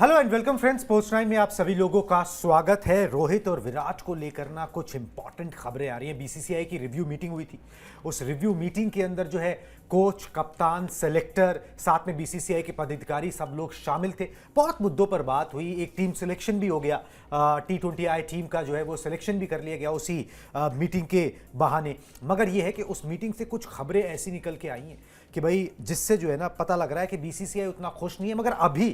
Hello and welcome friends, post 9 में आप सभी लोगों का स्वागत है। रोहित और विराट को लेकर ना कुछ इंपॉर्टेंट खबरें आ रही हैं। बीसीसीआई की रिव्यू मीटिंग हुई थी। उस रिव्यू मीटिंग के अंदर जो है कोच, कप्तान, सेलेक्टर, साथ में बीसीसीआई के पदाधिकारी सब लोग शामिल थे। बहुत मुद्दों पर बात हुई। एक टीम सिलेक्शन भी हो गया। T20I टीम का जो है वो सिलेक्शन भी कर लिया गया उसी मीटिंग के बहाने। मगर ये है कि उस मीटिंग से कुछ खबरें ऐसी निकल के आई हैं कि भाई जिससे जो है ना पता लग रहा है कि बीसीसीआई उतना खुश नहीं है। मगर अभी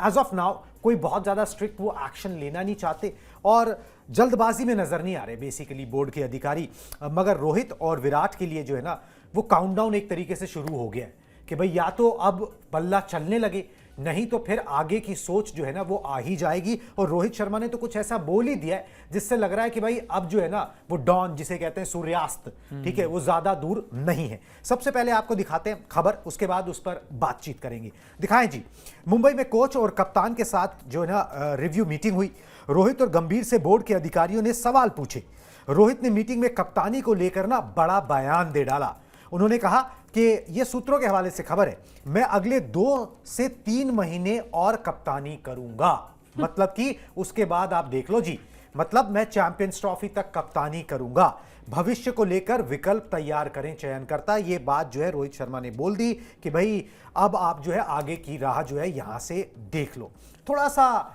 एज ऑफ नाउ कोई बहुत ज़्यादा स्ट्रिक्ट वो एक्शन लेना नहीं चाहते और जल्दबाजी में नजर नहीं आ रहे बेसिकली बोर्ड के अधिकारी। मगर रोहित और विराट के लिए जो है ना वो काउंटडाउन एक तरीके से शुरू हो गया है कि भाई या तो अब बल्ला चलने लगे, नहीं तो फिर आगे की सोच जो है ना वो आ ही जाएगी। और रोहित शर्मा ने तो कुछ ऐसा बोल ही दिया है जिससे लग रहा है कि भाई अब जो है ना वो डॉन जिसे कहते हैं सूर्यास्त, ठीक है, वो ज्यादा दूर नहीं है। सबसे पहले आपको दिखाते हैं खबर, उसके बाद उस पर बातचीत करेंगे। दिखाएं जी, मुंबई में कोच और कप्तान के साथ जो है ना रिव्यू मीटिंग हुई। रोहित और गंभीर से बोर्ड के अधिकारियों ने सवाल पूछे। रोहित ने मीटिंग में कप्तानी को लेकर ना बड़ा बयान दे डाला। उन्होंने कहा कि यह सूत्रों के हवाले से खबर है, मैं अगले 2 से 3 महीने और कप्तानी करूंगा। मतलब कि उसके बाद आप देख लो जी, मतलब मैं चैंपियंस ट्रॉफी तक कप्तानी करूंगा। भविष्य को लेकर विकल्प तैयार करें चयनकर्ता। ये बात जो है रोहित शर्मा ने बोल दी कि भाई अब आप जो है आगे की राह जो है यहां से देख लो। थोड़ा सा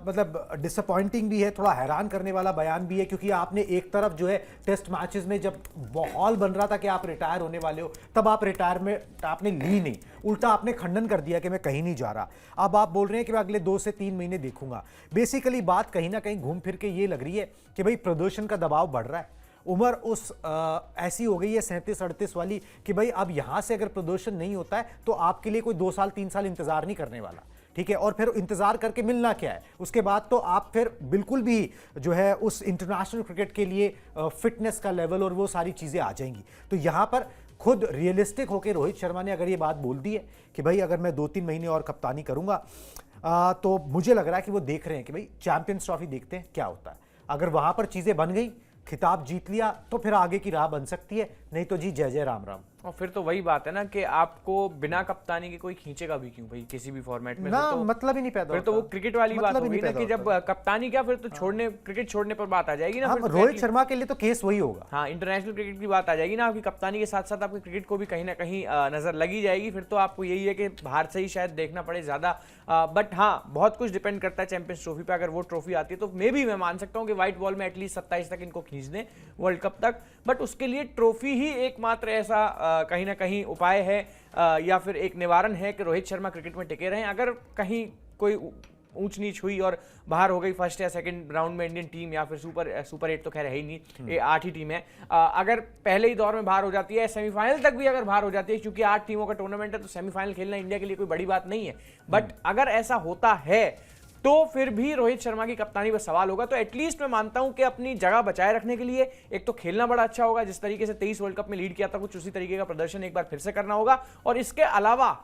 मतलब डिसअपॉइंटिंग भी है, थोड़ा हैरान करने वाला बयान भी है, क्योंकि आपने एक तरफ जो है टेस्ट मैचेस में जब माहौल बन रहा था कि आप रिटायर होने वाले हो, तब आप रिटायरमेंट आपने ली नहीं, उल्टा आपने खंडन कर दिया कि मैं कहीं नहीं जा रहा। अब आप बोल रहे हैं कि मैं अगले 2 से 3 महीने देखूंगा। बेसिकली बात कहीं ना कहीं घूम फिर के ये लग रही है कि भाई प्रदर्शन का दबाव बढ़ रहा है। उम्र उस ऐसी हो गई है 37-38 वाली कि भाई अब यहां से अगर प्रदर्शन नहीं होता है तो आपके लिए कोई 2 साल 3 साल इंतजार नहीं करने वाला, ठीक है। और फिर इंतजार करके मिलना क्या है, उसके बाद तो आप फिर बिल्कुल भी जो है उस इंटरनेशनल क्रिकेट के लिए फिटनेस का लेवल और वो सारी चीजें आ जाएंगी। तो यहां पर खुद रियलिस्टिक होकर रोहित शर्मा ने अगर ये बात बोल दी है कि भाई अगर मैं 2-3 महीने और कप्तानी करूंगा, तो मुझे लग रहा है कि वो देख रहे हैं कि भाई चैंपियंस ट्रॉफी देखते हैं क्या होता है। अगर वहां पर चीजें बन गई, खिताब जीत लिया, तो फिर आगे की राह बन सकती है, नहीं तो जी जय जय राम राम। और फिर तो वही बात है ना कि आपको बिना कप्तानी के कोई खींचेगा भी क्यों भाई किसी भी फॉर्मेट में। ना तो मतलब ही नहीं पैदा फिर तो वो क्रिकेट वाली बात होगी ना कि जब कप्तानी क्या फिर तो छोड़ने क्रिकेट छोड़ने पर बात आ जाएगी ना। फिर रोहित शर्मा के लिए तो केस वही होगा। हाँ, इंटरनेशनल क्रिकेट की बात आ जाएगी ना, आपकी कप्तानी के साथ साथ आपकी क्रिकेट को भी कहीं ना कहीं नजर लगी जाएगी। फिर तो आपको यही है कि बाहर से ही शायद देखना पड़े ज्यादा। बट हाँ, बहुत कुछ डिपेंड करता है चैंपियंस ट्रॉफी पे। अगर वो ट्रॉफी आती है तो मे भी मैं मान सकता हूँ कि व्हाइट बॉल में एटलीस्ट 27 तक इनको खींच दें वर्ल्ड कप तक। बट उसके लिए ट्रॉफी ही एकमात्र ऐसा कहीं ना कहीं उपाय है या फिर एक निवारण है कि रोहित शर्मा क्रिकेट में टिके रहें। अगर कहीं कोई ऊंच नीच हुई और बाहर हो गई फर्स्ट या सेकंड राउंड में इंडियन टीम, या फिर सुपर 8 तो खैर है ही नहीं, ये 8 ही टीम है, अगर पहले ही दौर में बाहर हो जाती है, सेमीफाइनल तक भी अगर बाहर हो जाती है, क्योंकि 8 टीमों का टूर्नामेंट है तो सेमीफाइनल खेलना इंडिया के लिए कोई बड़ी बात नहीं है। बट अगर ऐसा होता है तो फिर भी रोहित शर्मा की कप्तानी पर सवाल होगा। तो एटलीस्ट मैं मानता हूं कि अपनी जगह बचाए रखने के लिए एक तो खेलना बड़ा अच्छा होगा, जिस तरीके से 23 वर्ल्ड कप में लीड किया था कुछ उसी तरीके का प्रदर्शन एक बार फिर से करना होगा। और इसके अलावा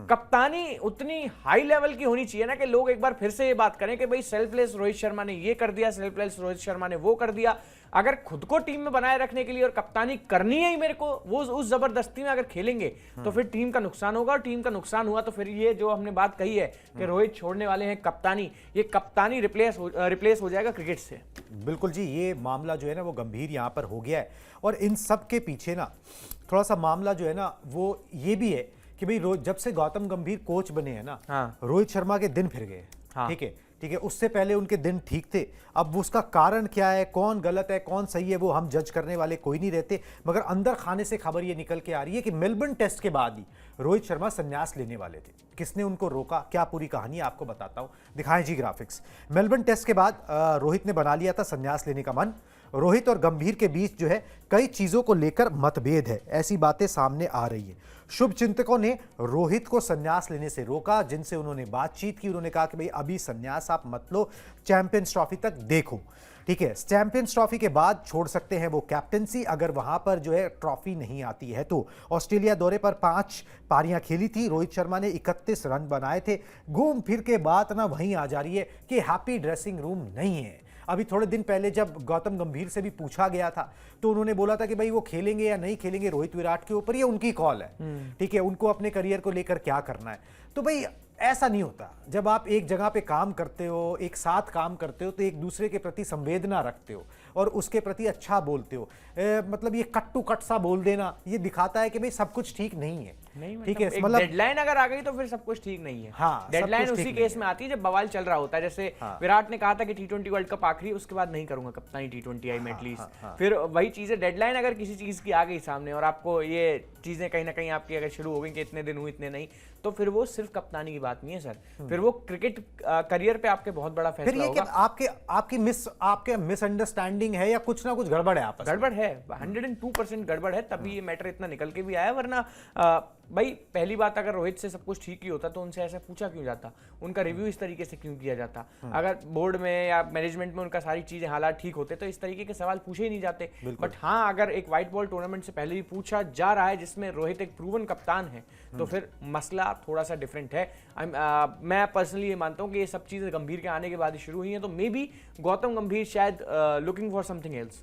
कप्तानी उतनी हाई लेवल की होनी चाहिए ना कि लोग एक बार फिर से ये बात करें कि भाई सेल्फलेस रोहित शर्मा ने ये कर दिया, सेल्फलेस रोहित शर्मा ने वो कर दिया। अगर खुद को टीम में बनाए रखने के लिए और कप्तानी करनी है ही मेरे को, वो उस जबरदस्ती में अगर खेलेंगे तो फिर टीम का नुकसान होगा। और टीम का नुकसान हुआ तो फिर ये जो हमने बात कही है कि रोहित छोड़ने वाले हैं कप्तानी, ये कप्तानी रिप्लेस हो जाएगा क्रिकेट से। बिल्कुल जी, ये मामला जो है ना वो गंभीर यहाँ पर हो गया है। और इन सब के पीछे ना थोड़ा सा मामला जो है ना वो ये भी है कि भाई जब से गौतम गंभीर कोच बने हैं ना, हाँ। रोहित शर्मा के दिन फिर गए। हाँ। ठीक है, उससे पहले उनके दिन ठीक थे। अब उसका कारण क्या है, कौन गलत है कौन सही है, वो हम जज करने वाले कोई नहीं रहते। मगर अंदर खाने से खबर ये निकल के आ रही है कि मेलबर्न टेस्ट के बाद ही रोहित शर्मा संन्यास लेने वाले थे। किसने उनको रोका, क्या पूरी कहानी आपको बताता हूं। दिखाएं जी ग्राफिक्स। मेलबर्न टेस्ट के बाद रोहित ने बना लिया था संन्यास लेने का मन। रोहित और गंभीर के बीच जो है कई चीजों को लेकर मतभेद है, ऐसी बातें सामने आ रही है। शुभ चिंतकों ने रोहित को संन्यास लेने से रोका, जिनसे उन्होंने बातचीत की। उन्होंने कहा कि भाई अभी संन्यास आप मत लो, चैंपियंस ट्रॉफी तक देखो, ठीक है। चैंपियंस ट्रॉफी के बाद छोड़ सकते हैं वो कैप्टेंसी, अगर वहां पर जो है ट्रॉफी नहीं आती है तो। ऑस्ट्रेलिया दौरे पर 5 पारियां खेली थी रोहित शर्मा ने, 31 रन बनाए थे। घूम फिर के बात ना वहीं आ जा रही है कि हैप्पी ड्रेसिंग रूम नहीं है। अभी थोड़े दिन पहले जब गौतम गंभीर से भी पूछा गया था तो उन्होंने बोला था कि भाई वो खेलेंगे या नहीं खेलेंगे रोहित विराट के ऊपर, ये उनकी कॉल है, ठीक है, उनको अपने करियर को लेकर क्या करना है। तो भाई ऐसा नहीं होता। जब आप एक जगह पे काम करते हो, एक साथ काम करते हो, तो एक दूसरे के प्रति संवेदना रखते हो और उसके प्रति अच्छा बोलते हो। मतलब ये कट टू कट सा बोल देना ये दिखाता है कि भाई सब कुछ ठीक नहीं है। नहीं, ठीक है, मतलब डेडलाइन अगर आ गई तो फिर सब कुछ ठीक नहीं है। हाँ, डेडलाइन सब कुछ उसी ठीक केस नहीं में आती है जब बवाल चल रहा होता है। जैसे विराट ने कहा था कि T20 वर्ल्ड कप आखिरी, उसके बाद नहीं करूंगा कप्तानी T20 आई में एटलीस्ट। फिर वही चीजें, डेडलाइन अगर किसी चीज की आ गई सामने और आपको ये चीजें कहीं ना कहीं आपकी अगर शुरू हो गई कि इतने दिन हुए इतने नहीं, तो फिर वो सिर्फ कप्तानी की बात नहीं है सर, फिर वो क्रिकेट करियर पे आपके बहुत बड़ा फिर फैसला ये होगा। आपके मिसअंडरस्टैंडिंग है या कुछ ना कुछ गड़बड़ है आपस में? गड़बड़ है, 102% गड़बड़ है, तभी ये मैटर इतना निकल के भी आया। वरना भाई पहली बात, अगर रोहित से सब कुछ ठीक ही होता तो उनसे ऐसा पूछा क्यों जाता, उनका रिव्यू इस तरीके से क्यों किया जाता? अगर बोर्ड में या मैनेजमेंट में उनका सारी चीजें हालात ठीक होते तो इस तरीके के सवाल पूछे ही नहीं जाते। बट हाँ, अगर एक व्हाइट बॉल टूर्नामेंट से पहले ही पूछा जा रहा है जिसमें रोहित एक प्रूवन कप्तान है, तो फिर मसला थोड़ा सा डिफरेंट है। मैं पर्सनली ये मानता हूँ कि ये सब चीजें गंभीर के आने के बाद ही शुरू हुई हैं, तो मे बी गौतम गंभीर शायद लुकिंग फॉर समथिंग एल्स।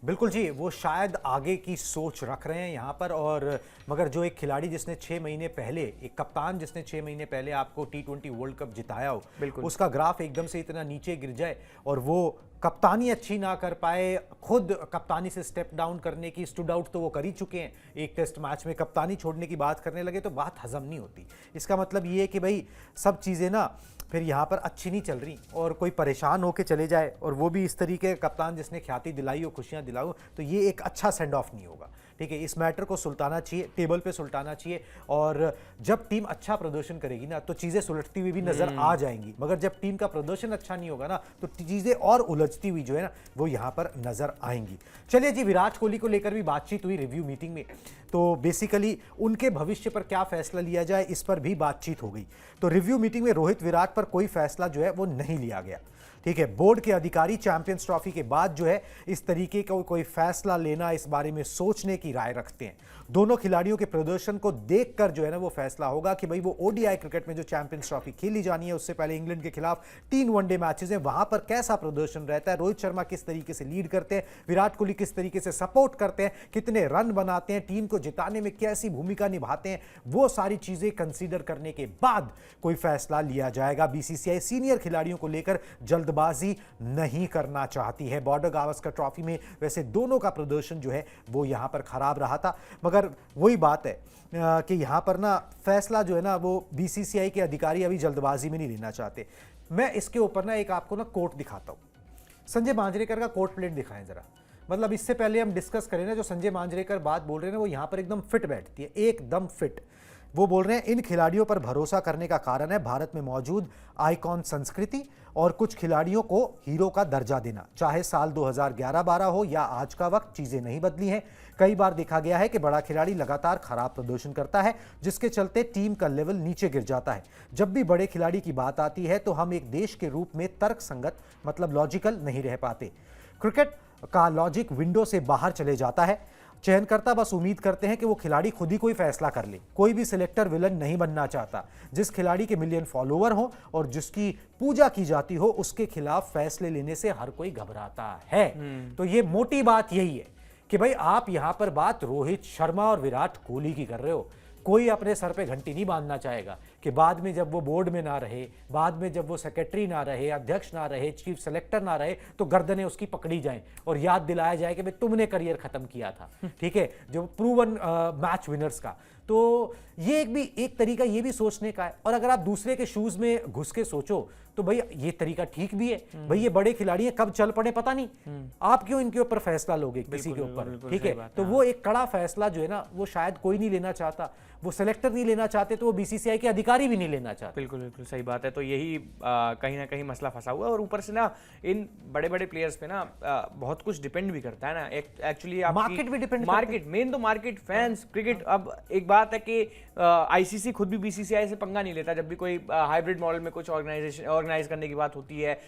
बिल्कुल जी, वो शायद आगे की सोच रख रहे हैं यहाँ पर। और मगर जो एक खिलाड़ी जिसने 6 महीने पहले, एक कप्तान जिसने 6 महीने पहले आपको T20 वर्ल्ड कप जिताया हो, उसका ग्राफ एकदम से इतना नीचे गिर जाए और वो कप्तानी अच्छी ना कर पाए, खुद कप्तानी से स्टेप डाउन करने की, स्टूड आउट तो वो कर ही चुके हैं, एक टेस्ट मैच में कप्तानी छोड़ने की बात करने लगे तो बात हजम नहीं होती। इसका मतलब ये है कि भाई सब चीज़ें ना फिर यहाँ पर अच्छी नहीं चल रही और कोई परेशान होकर चले जाए और वो भी इस तरीके का कप्तान जिसने ख्याति दिलाई हो, खुशियाँ दिलाई हो, तो ये एक अच्छा सेंड ऑफ नहीं होगा। ठीक है, इस मैटर को सुलटाना चाहिए, टेबल पे सुलटाना चाहिए। और जब टीम अच्छा प्रदर्शन करेगी ना तो चीज़ें सुलटती हुई भी नजर आ जाएंगी, मगर जब टीम का प्रदर्शन अच्छा नहीं होगा ना तो चीज़ें और उलझती हुई जो है ना वो यहाँ पर नजर आएंगी। चलिए जी, विराट कोहली को लेकर भी बातचीत हुई रिव्यू मीटिंग में, तो बेसिकली उनके भविष्य पर क्या फैसला लिया जाए इस पर भी बातचीत हो गई। तो रिव्यू मीटिंग में रोहित विराट पर कोई फैसला जो है वो नहीं लिया गया। ठीक है, बोर्ड के अधिकारी चैंपियंस ट्रॉफी के बाद जो है इस तरीके का कोई फैसला लेना, इस बारे में सोचने की राय रखते हैं। दोनों खिलाड़ियों के प्रदर्शन को देखकर जो है ना वो फैसला होगा कि भाई वो ओडीआई क्रिकेट में जो चैंपियंस ट्रॉफी खेली जानी है, उससे पहले इंग्लैंड के खिलाफ 3 वनडे मैचेस हैं, वहां पर कैसा प्रदर्शन रहता है, रोहित शर्मा किस तरीके से लीड करते हैं, विराट कोहली किस तरीके से सपोर्ट करते हैं, कितने रन बनाते हैं, टीम को जिताने में कैसी भूमिका निभाते हैं, वो सारी चीजें कंसीडर करने के बाद कोई फैसला लिया जाएगा। बीसीसीआई सीनियर खिलाड़ियों को लेकर जल्दबाजी नहीं करना चाहती है। बॉर्डर गावस्कर ट्रॉफी में वैसे दोनों का प्रदर्शन जो है वो यहां पर खराब रहा था, मगर वही बात है कि यहां पर ना फैसला जो है ना वो बीसीसीआई के अधिकारी अभी जल्दबाजी में नहीं लेना चाहते। मैं इसके ऊपर ना एक आपको ना कोट दिखाता हूं, संजय मांजरेकर का कोट प्लेट दिखाएं जरा। मतलब इससे पहले हम डिस्कस करें ना, जो संजय मांजरेकर बात बोल रहे हैं ना वो यहां पर एकदम फिट बैठती है, एकदम फिट। वो बोल रहे हैं इन खिलाड़ियों पर भरोसा करने का कारण है भारत में मौजूद आइकॉन संस्कृति और कुछ खिलाड़ियों को हीरो का दर्जा देना। चाहे साल 2011-12 हो या आज का वक्त, चीजें नहीं बदली हैं। कई बार देखा गया है कि बड़ा खिलाड़ी लगातार खराब प्रदर्शन करता है जिसके चलते टीम का लेवल नीचे गिर जाता है। जब भी बड़े खिलाड़ी की बात आती है तो हम एक देश के रूप में तर्कसंगत मतलब लॉजिकल नहीं रह पाते। क्रिकेट का लॉजिक विंडो से बाहर चले जाता है। चयनकर्ता बस उम्मीद करते हैं कि वो खिलाड़ी खुद ही कोई फैसला कर ले। कोई भी सिलेक्टर विलन नहीं बनना चाहता। जिस खिलाड़ी के मिलियन फॉलोवर हो और जिसकी पूजा की जाती हो उसके खिलाफ फैसले लेने से हर कोई घबराता है। तो ये मोटी बात यही है कि भाई आप यहां पर बात रोहित शर्मा और विराट कोहली की कर रहे हो। कोई अपने सर पे घंटी नहीं बांधना चाहेगा कि बाद में जब वो बोर्ड में ना रहे, बाद में जब वो सेक्रेटरी ना रहे, अध्यक्ष ना रहे, चीफ सेलेक्टर ना रहे, तो गर्दनें उसकी पकड़ी जाएं और याद दिलाया जाए कि भाई तुमने करियर खत्म किया था। ठीक है, जो प्रूवन मैच विनर्स का। तो ये एक तरीका ये भी सोचने का है। और अगर आप दूसरे के शूज में घुस के सोचो तो भाई ये तरीका ठीक भी है। भाई ये बड़े खिलाड़ी हैं, कब चल पड़े पता नहीं, आप क्यों इनके ऊपर फैसला लोगे किसी के ऊपर? ठीक है, तो वो एक कड़ा फैसला जो है ना वो शायद कोई नहीं लेना चाहता। वो सेलेक्टर नहीं लेना चाहते तो वो बीसीसीआई के अधिकारी भी नहीं लेना चाहते। बिल्कुल बिल्कुल सही बात है। तो यही कहीं ना कहीं मसला फंसा हुआ है। और ऊपर से ना इन बड़े बड़े प्लेयर्स पे ना बहुत कुछ डिपेंड भी करता है ना। एक्चुअली मार्केट भी डिपेंड, मार्केट मेन तो मार्केट, फैंस, क्रिकेट। अब एक बात है कि आईसीसी खुद भी बीसीसीआई से पंगा नहीं लेता जब भी कोई हाइब्रिड मॉडल में कुछ ऑर्गेनाइज करने की बात होती है,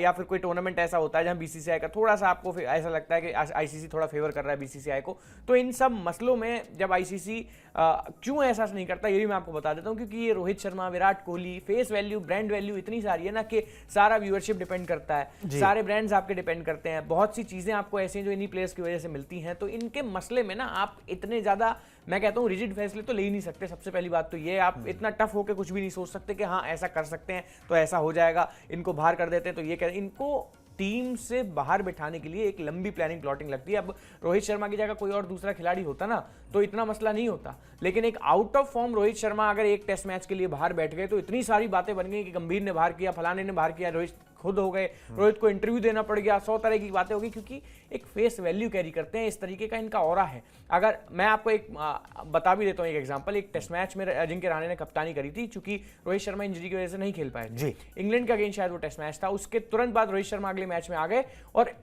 या फिर कोई टूर्नामेंट ऐसा होता है जहां बीसीसीआई का थोड़ा सा आपको ऐसा लगता है कि आईसीसी थोड़ा फेवर कर रहा है बीसीसीआई को। तो इन सब मसलों में जब आईसीसी क्यों एहसास नहीं करता, ये भी मैं आपको बता देता हूं, क्योंकि ये Rohit Rohit Sharma, Virat Kohli, face value, brand value इतनी सारी है ना कि सारा व्यूअरशिप डिपेंड करता है, सारे ब्रांड्स आपके डिपेंड करते हैं, बहुत सी चीजें आपको ऐसी हैं जो इन्हीं प्लेयर्स की वजह से मिलती हैं। तो इनके मसले में ना आप इतने ज्यादा, मैं कहता हूँ, रिजिड फैसले तो ले ही नहीं सकते। सबसे पहली बात तो ये, आप इतना टफ होकर कुछ भी नहीं सोच सकते कि हाँ ऐसा कर सकते हैं तो ऐसा हो जाएगा, इनको बाहर कर देते हैं तो ये कह, इनको टीम से बाहर बिठाने के लिए एक लंबी प्लानिंग प्लॉटिंग लगती है। अब रोहित शर्मा की जगह कोई और दूसरा खिलाड़ी होता ना तो इतना मसला नहीं होता, लेकिन एक out of form Rohit Sharma अगर एक टेस्ट मैच के लिए बाहर बैठ गए तो इतनी सारी बातें बन गई कि गंभीर ने बाहर किया, फलाने ने बाहर किया, रोहित खुद हो गए, रोहित को इंटरव्यू देना पड़ गया, 100 तरह की बातें होगी, क्योंकि एक फेस वैल्यू कैरी करते हैं, इस तरीके का इनका ऑरा है। अगर मैं आपको एक बता भी देता हूं एक एग्जांपल, एक टेस्ट मैच में अजिंक्य रहाणे ने कप्तानी करी थी, चूंकि रोहित शर्मा इंजरी की वजह से नहीं खेल पाए थे, इंग्लैंड का अगेंस्ट शायद वो टेस्ट मैच था। उसके तुरंत बाद रोहित शर्मा अगले मैच में आ गए और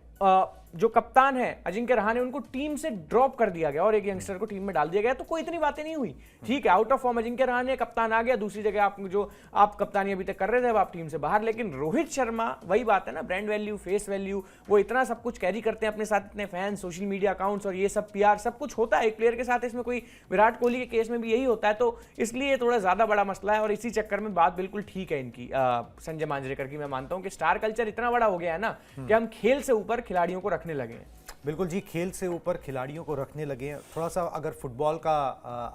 जो कप्तान है अजिंक्य रहाणे, उनको टीम से ड्रॉप कर दिया गया और एक यंगस्टर को टीम में डाल दिया गया, तो कोई इतनी बातें नहीं हुई। ठीक है, out of form Ajinkya Rahane, कप्तान आ गया, दूसरी जगह आप जो आप कप्तानी अभी तक कर रहे थे अब आप टीम से बाहर। लेकिन रोहित शर्मा, वही बात है ना, ब्रांड वैल्यू, फेस वैल्यू, वो इतना सब कुछ कैरी करते हैं अपने साथ, इतने फैंस, सोशल मीडिया अकाउंट्स और ये सब PR सब कुछ होता है एक प्लेयर के साथ। इसमें कोई, विराट कोहली के केस में भी यही होता है, तो इसलिए थोड़ा ज्यादा बड़ा मसला है। और इसी चक्कर में बात बिल्कुल ठीक है इनकी, संजय मांजरेकर की, मैं मानता हूं कि स्टार कल्चर इतना बड़ा हो गया है ना कि हम खेल से ऊपर खिलाड़ियों को रखने लगे हैं। बिल्कुल जी, खेल से ऊपर खिलाड़ियों को रखने लगे हैं। थोड़ा सा अगर फुटबॉल का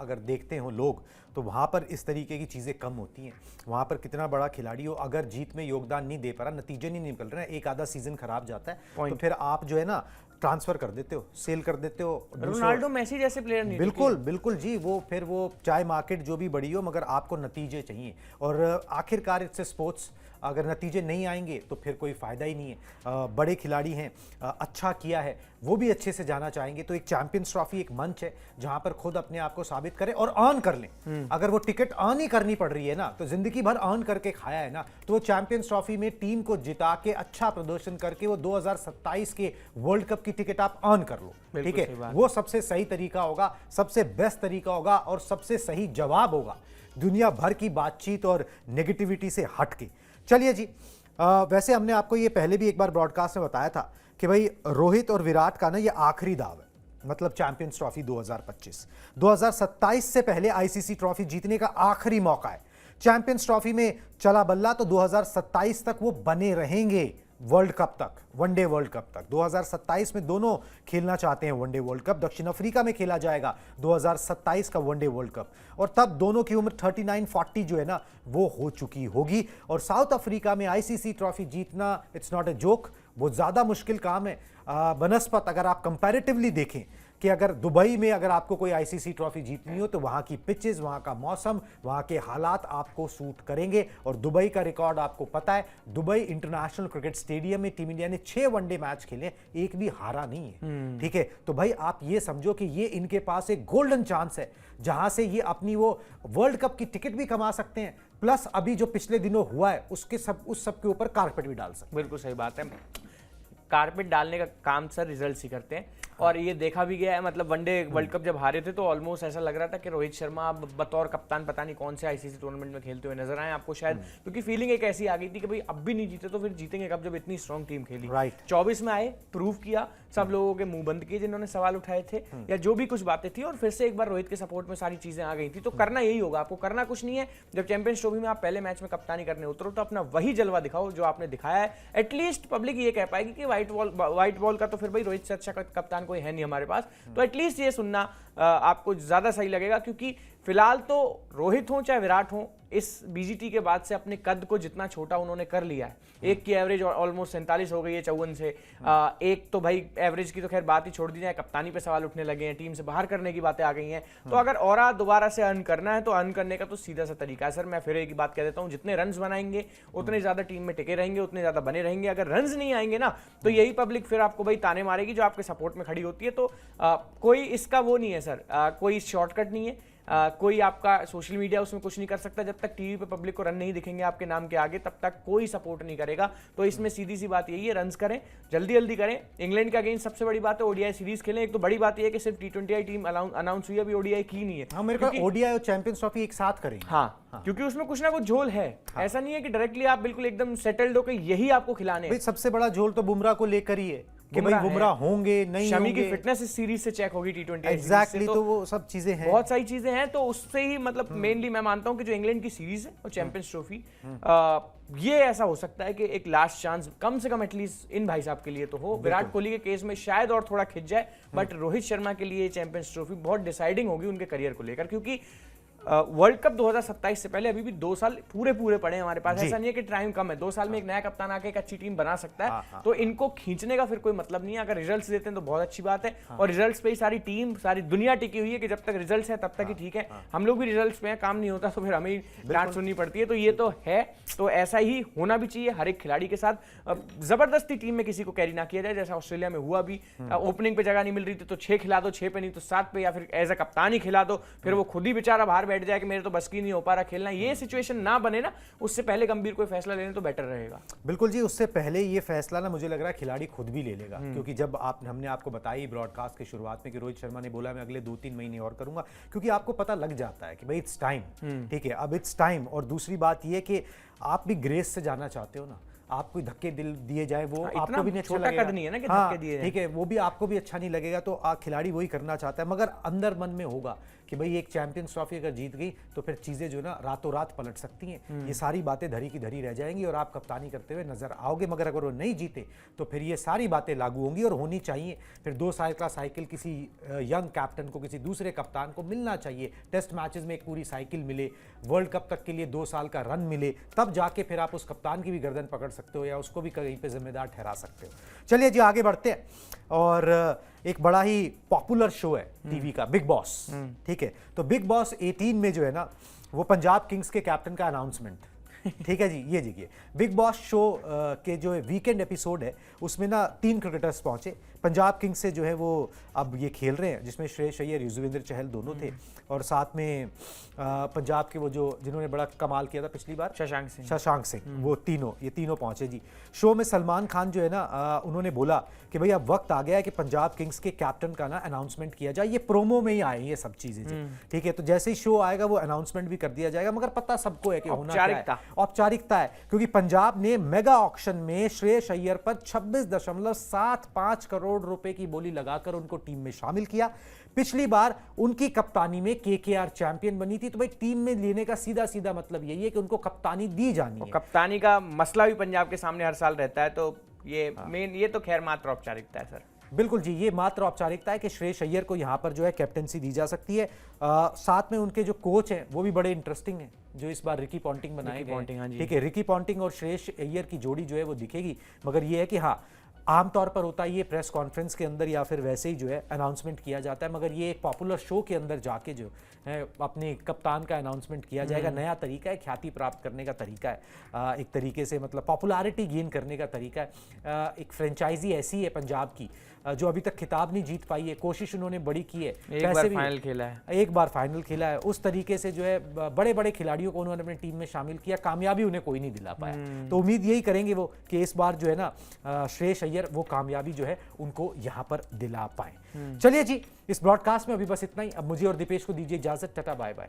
अगर देखते हो लोग, तो वहाँ पर इस तरीके की चीज़ें कम होती हैं। वहाँ पर कितना बड़ा खिलाड़ी हो, अगर जीत में योगदान नहीं दे पा रहा, नतीजे नहीं निकल रहे हैं, एक आधा सीजन खराब जाता है, तो फिर आप जो है ना ट्रांसफर कर देते हो, सेल कर देते हो। रोनाल्डो, मेसी जैसे प्लेयर नहीं, बिल्कुल बिल्कुल जी, वो फिर वो चाहे मार्केट जो भी बड़ी हो, मगर आपको नतीजे चाहिए। और आखिरकार इससे स्पोर्ट्स, अगर नतीजे नहीं आएंगे तो फिर कोई फायदा ही नहीं है। बड़े खिलाड़ी हैं, अच्छा किया है, वो भी अच्छे से जाना चाहेंगे। तो एक चैंपियंस ट्रॉफी एक मंच है जहां पर खुद अपने आप को साबित करें और अर्न कर लें। अगर वो टिकट अर्न ही करनी पड़ रही है ना, तो जिंदगी भर अर्न करके खाया है ना, तो वो चैंपियंस ट्रॉफी में टीम को जिता के अच्छा प्रदर्शन करके वो 2027 के वर्ल्ड कप की टिकट आप अर्न कर लो। ठीक है, वो सबसे सही तरीका होगा, सबसे बेस्ट तरीका होगा और सबसे सही जवाब होगा दुनिया भर की बातचीत और नेगेटिविटी से हटके। चलिए जी, वैसे हमने आपको ये पहले भी एक बार ब्रॉडकास्ट में बताया था कि भाई रोहित और विराट का ना ये आखिरी दाव है, मतलब चैंपियंस ट्रॉफी 2025, 2027 से पहले आईसीसी ट्रॉफी जीतने का आखिरी मौका है। चैंपियंस ट्रॉफी में चला बल्ला तो 2027 तक वो बने रहेंगे, वर्ल्ड कप तक, वनडे वर्ल्ड कप तक। 2027 में दोनों खेलना चाहते हैं वनडे वर्ल्ड कप। दक्षिण अफ्रीका में खेला जाएगा 2027 का वनडे वर्ल्ड कप, और तब दोनों की उम्र 39-40 जो है ना वो हो चुकी होगी। और साउथ अफ्रीका में आईसीसी ट्रॉफी जीतना, इट्स नॉट ए जोक, वो ज़्यादा मुश्किल काम है बनस्पत अगर आप कंपैरेटिवली देखें कि अगर दुबई में अगर आपको कोई आईसीसी ट्रॉफी जीतनी हो तो वहाँ की पिचेस, वहाँ का मौसम, वहाँ के हालात आपको सूट करेंगे। और दुबई का रिकॉर्ड आपको पता है, दुबई इंटरनेशनल क्रिकेट स्टेडियम में टीम इंडिया ने 6 वनडे मैच खेले, एक भी हारा नहीं है। ठीक है, तो भाई आप ये समझो कि ये इनके पास एक गोल्डन चांस है जहां से ये अपनी वो वर्ल्ड कप की टिकट भी कमा सकते हैं, प्लस अभी जो पिछले दिनों हुआ है उसके उस सब के ऊपर कारपेट भी डाल सकते हैं। बिल्कुल सही बात है, कारपेट डालने का काम सर रिजल्ट्स ही करते हैं। और ये देखा भी गया है, मतलब वनडे वर्ल्ड कप जब हारे थे तो ऑलमोस्ट ऐसा लग रहा था कि रोहित शर्मा बतौर कप्तान पता नहीं कौन से आईसीसी टूर्नामेंट में खेलते हुए नजर आए आपको शायद, क्योंकि फीलिंग एक ऐसी आ गई थी कि भाई अब भी नहीं जीते तो फिर जीतेंगे कब, जब इतनी स्ट्रॉन्ग टीम खेली। 24 में आए, प्रूव किया, सब लोगों के मुंह बंद किए जिन्होंने सवाल उठाए थे या जो भी कुछ बातें थी, और फिर से एक बार रोहित के सपोर्ट में सारी चीजें आ गई थी। तो करना यही होगा, आपको करना कुछ नहीं है। जब चैंपियंस ट्रॉफी में आप पहले मैच में कप्तानी करने उतरो तो अपना वही जलवा दिखाओ जो आपने दिखाया है। एटलीस्ट पब्लिक ये कह पाएगी कि व्हाइट बॉल का तो फिर भाई रोहित से अच्छा कप्तान कोई है नहीं हमारे पास, तो एटलीस्ट ये सुनना आपको ज्यादा सही लगेगा। क्योंकि फिलहाल तो रोहित हो चाहे विराट हो, इस बीजीटी के बाद से अपने कद को जितना छोटा उन्होंने कर लिया है। एक की एवरेज ऑलमोस्ट 47 हो गई है 54 से। एक तो भाई एवरेज की तो खैर बात ही छोड़ दी जाए, कप्तानी पे सवाल उठने लगे हैं, टीम से बाहर करने की बातें आ गई हैं। तो अगर और दोबारा से अर्न करना है तो अर्न करने का तो सीधा सा तरीका है सर। मैं फिर एक बात कह देता हूं, जितने रन्स बनाएंगे उतने ज्यादा टीम में टिके रहेंगे, उतने ज्यादा बने रहेंगे। अगर रन्स नहीं आएंगे ना तो यही पब्लिक फिर आपको भाई ताने मारेगी जो आपके सपोर्ट में खड़ी होती है। तो कोई इसका वो नहीं है सर, कोई शॉर्टकट नहीं है। कोई आपका सोशल मीडिया उसमें कुछ नहीं कर सकता। जब तक टीवी पे पब्लिक को रन नहीं दिखेंगे आपके नाम के आगे, तब तक कोई सपोर्ट नहीं करेगा। तो इसमें सीधी सी बात यही है, रन्स करें, जल्दी जल्दी करें। इंग्लैंड के अगेंस्ट सबसे बड़ी बात है ओडीआई सीरीज खेलें। एक तो बड़ी बात यह है कि सिर्फ T20 टीम अनाउंस हुई है, अभी ओडीआई की नहीं है। हाँ, मेरे को ओडीआई और चैंपियंस ट्रॉफी एक साथ करेंगे। हाँ, क्योंकि उसमें कुछ ना कुछ झोल है। ऐसा नहीं है कि डायरेक्टली आप बिल्कुल एकदम सेटल्ड हो कि यही आपको खिलाने हैं। सबसे बड़ा झोल तो बुमराह को लेकर ही है। कि भाई बुमराह होंगे नहीं शमी होंगे, की फिटनेस इस सीरीज से चेक होगी T20 एग्जैक्टली, तो वो सब चीजें हैं, बहुत सारी चीजें हैं। तो उससे ही मतलब मेनली मैं मानता हूं कि जो इंग्लैंड की सीरीज है और चैंपियंस ट्रॉफी, ये ऐसा हो सकता है कि एक लास्ट चांस कम से कम एटलीस्ट इन भाई साहब के लिए तो हो। विराट कोहली के केस में शायद और थोड़ा खिंच जाए, बट रोहित शर्मा के लिए चैंपियंस ट्रॉफी बहुत डिसाइडिंग होगी उनके करियर को लेकर, क्योंकि वर्ल्ड कप 2027 से पहले अभी भी 2 साल पूरे पड़े हैं हमारे पास। ऐसा नहीं है कि टाइम कम है, 2 साल में एक नया कप्तान आके एक अच्छी टीम बना सकता है। तो इनको खींचने का फिर कोई मतलब नहीं है। अगर रिजल्ट्स देते हैं तो बहुत अच्छी बात है, और रिजल्ट्स पे ही सारी टीम सारी दुनिया टिकी हुई है कि जब तक रिजल्ट्स है तब तक ही ठीक है। हम लोग भी रिजल्ट्स पे हैं, काम नहीं होता तो फिर हमें डांट सुननी पड़ती है। तो ये तो है, तो ऐसा ही होना भी चाहिए हर एक खिलाड़ी के साथ। जबरदस्ती टीम में किसी को कैरी ना किया जाए, जैसा ऑस्ट्रेलिया में हुआ भी। ओपनिंग पे जगह नहीं मिल रही थी तो 6 खिला दो, 6 पे नहीं तो 7 पे, या फिर एज अ कप्तान ही खिला दो, फिर वो खुद ही बेचारा बाहर बैठ जाए कि मेरे तो की नहीं हो पा रहा खेलना। ये सिचुएशन ना बने ना, उससे पहले गंभीर कोई फैसला लेने तो बेटर रहेगा। बिल्कुल जी, उससे पहले ये फैसला ना मुझे लग रहा है खिलाड़ी खुद भी ले लेगा, क्योंकि जब हमने आपको बताई ब्रॉडकास्ट की शुरुआत में कि रोहित शर्मा ने बोला मैं अगले 2-3 महीने और करूंगा, क्योंकि आपको पता लग जाता है कि भाई इट्स टाइम, ठीक है, अब इट्स टाइम। और दूसरी बात ये कि आप भी ग्रेस से जाना चाहते हो ना, आपको धक्के दिल दिए जाए वो आपको भी नहीं अच्छा लगेगा, कद नहीं है ना कि धक्के दिए, ठीक है, वो भी आपको भी अच्छा नहीं लगेगा। तो खिलाड़ी वही करना चाहता है, मगर अंदर मन में होगा कि भाई एक चैंपियंस ट्रॉफी अगर जीत गई तो फिर चीजें जो ना रातों रात पलट सकती हैं। ये सारी बातें धरी की धरी रह जाएंगी और आप कप्तानी करते हुए नजर आओगे, मगर अगर वो नहीं जीते तो फिर ये सारी बातें लागू होंगी और होनी चाहिए। फिर 2 साल का साइकिल किसी यंग कैप्टन को, किसी दूसरे कप्तान को मिलना चाहिए। टेस्ट मैचेस में एक पूरी साइकिल मिले, वर्ल्ड कप तक के लिए 2 साल का रन मिले, तब जाके फिर आप उस कप्तान की भी गर्दन पकड़ सकते हो या उसको भी कहीं पे जिम्मेदार ठहरा सकते हो। चलिए जी आगे बढ़ते हैं, और एक बड़ा ही पॉपुलर शो है टीवी का, बिग बॉस, ठीक है। तो बिग बॉस 18 में जो है ना, वो पंजाब किंग्स के कैप्टन का अनाउंसमेंट, ठीक है जी। ये देखिए बिग बॉस शो के जो वीकेंड एपिसोड है उसमें ना 3 क्रिकेटर्स पहुंचे पंजाब किंग्स से, जो है वो अब ये खेल रहे हैं, जिसमें श्रेयस अय्यर, युजवेंद्र चहल दोनों थे, और साथ में पंजाब के वो जो जिन्होंने बड़ा कमाल किया था पिछली बार, शशांक सिंह, वो ये तीनों पहुंचे जी। शो में सलमान खान जो है ना, उन्होंने बोला कि भाई अब वक्त आ गया है कि पंजाब किंग्स के कैप्टन का ना अनाउंसमेंट किया जाए। ये प्रोमो में ही आए ये सब चीजें, ठीक है। तो जैसे ही शो आएगा वो अनाउंसमेंट भी कर दिया जाएगा, मगर पता सबको है कि होना क्या है, औपचारिकता है, क्योंकि पंजाब ने मेगा ऑक्शन में श्रेयस अय्यर पर 26.75 करोड़ रुपए की बोली लगाकर उनको टीम में शामिल किया। पिछली बार उनकी कप्तानी में केकेआर चैंपियन बनी थी, तो भाई टीम में लेने का सीधा सीधा मतलब यही है कि उनको कप्तानी दी जानी है। कप्तानी का मसला भी पंजाब के सामने हर साल रहता है, तो ये मेन, ये तो खैर मात्र औपचारिकता है सर। बिल्कुल जी, ये मात्र औपचारिकता है कि श्रेयस अय्यर को यहाँ पर जो है कैप्टनसी दी जा सकती है। साथ में उनके जो कोच हैं वो भी बड़े इंटरेस्टिंग हैं, जो इस बार रिकी पॉन्टिंग बनाए गए, ठीक है। रिकी पॉन्टिंग और श्रेयस अय्यर की जोड़ी जो है वो दिखेगी, मगर ये है कि हाँ, आमतौर पर होता है ये प्रेस कॉन्फ्रेंस के अंदर या फिर वैसे ही जो है अनाउंसमेंट किया जाता है, मगर ये एक पॉपुलर शो के अंदर जाके जो है अपने कप्तान का अनाउंसमेंट किया जाएगा। नया तरीका है, ख्याति प्राप्त करने का तरीका है, एक तरीके से मतलब पॉपुलैरिटी गेन करने का तरीका है। एक फ्रेंचाइजी ऐसी है पंजाब की जो अभी तक खिताब नहीं जीत पाई है, कोशिश उन्होंने बड़ी की है, एक बार फाइनल खेला है, एक बार फाइनल खेला है। उस तरीके से जो है बड़े बड़े खिलाड़ियों को उन्होंने अपनी टीम में शामिल किया, कामयाबी उन्हें कोई नहीं दिला पाया। तो उम्मीद यही करेंगे वो कि इस बार जो है ना श्रेयस अय्यर वो कामयाबी जो है उनको यहाँ पर दिला पाए। चलिए जी, इस ब्रॉडकास्ट में अभी बस इतना ही। अब मुझे और दीपेश को दीजिए इजाजत, टाटा बाय बाय।